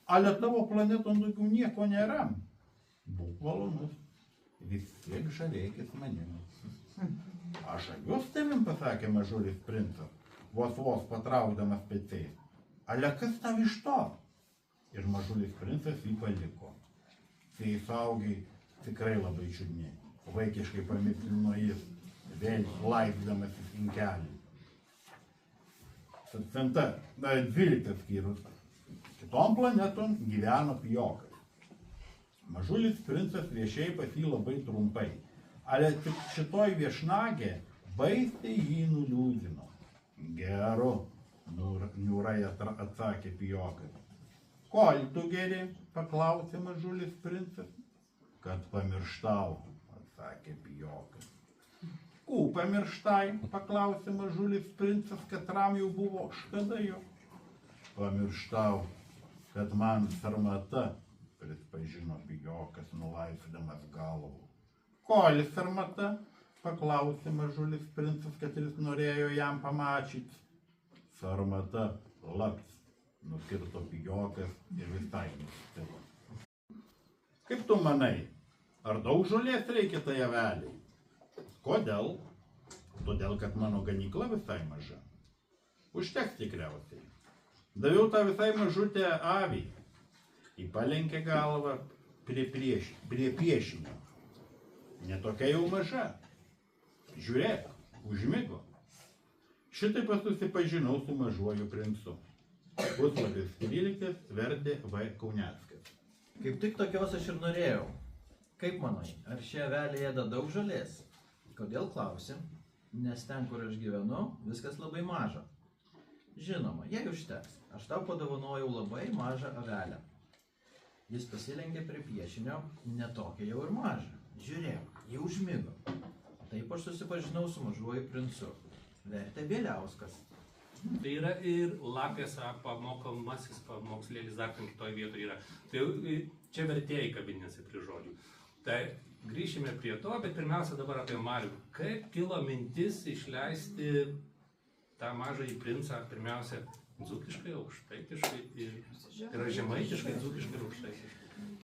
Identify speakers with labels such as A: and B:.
A: Ale tavo planeton daugiau nieko nėra. Būk malonus. Vis tiek žavėkis manimi. Aš žaviuos tavim, pasakė mažulis princas, vos patraukdamas pečiais. Ale kas tau iš to? Ir mažulis princas jį paliko. Tai saugiai tikrai labai čiudni. Vaikiškai pamislino jis, vėl laisdamas į inkelį. 12 skyrius. Kitom planetom gyveno pijokas. Mažulis princas viešėjo pas jį labai trumpai, ale tik šitoj viešnagė baisiai jį nuliūdino. Geru, niūrai atsakė pijokas. Kol tu geri, paklausė mažulis princas. Kad pamirštau, atsakė pijokas. Kų pamirštai, paklausė mažulis princas, katram jau buvo škada jo. Pamirštau, kad man sarmata, prispažino pijokas, nulaisdamas galvą. Kol sarmata, paklausė mažulis princas, kad jis norėjo jam pamačyti. Sarmata laps, nukirto pijokas ir visai nustilo. Kaip tu manai, ar daug žolės reikia tai aveliai? Kodėl? Todėl, kad mano ganykla visai maža. Užteks tikriausiai. Daviau tą visai mažutę avį. Ji palenkė galvą prie piešinio. Netokia jau maža. Žiūrėk, užmigo. Šitaip susipažinau su mažuoju princu. Puslapis 13 vertė V. Kauneckas.
B: Kaip tik tokios aš ir norėjau. Kaip manai, ar šie aveliai ėda daug žolės? Kodėl klausi? Nes ten, kur aš gyvenu, viskas labai maža. Žinoma, jei užteks, aš tau padovanojau labai mažą avelę. Jis pasilenkė prie piešinio, netokia jau ir maža. Žiūrėk, jau užmigo. Taip aš susipažinau su mažuoju princu. Vertė Bieliauskas.
C: Tai yra ir lapės pamokomasis pamokslėlis, dar ten kitoj vietoje yra. Tai čia vertėjai kabinėsi prie žodžių. Tai grįšime prie to, bet pirmiausia dabar apie Marių. Kaip kilo mintis išleisti tą mažąjį princą, pirmiausia, dzūkiškai, aukštaitiškai ir žemaitiškai, dzūkiškai ir aukštaitiškai?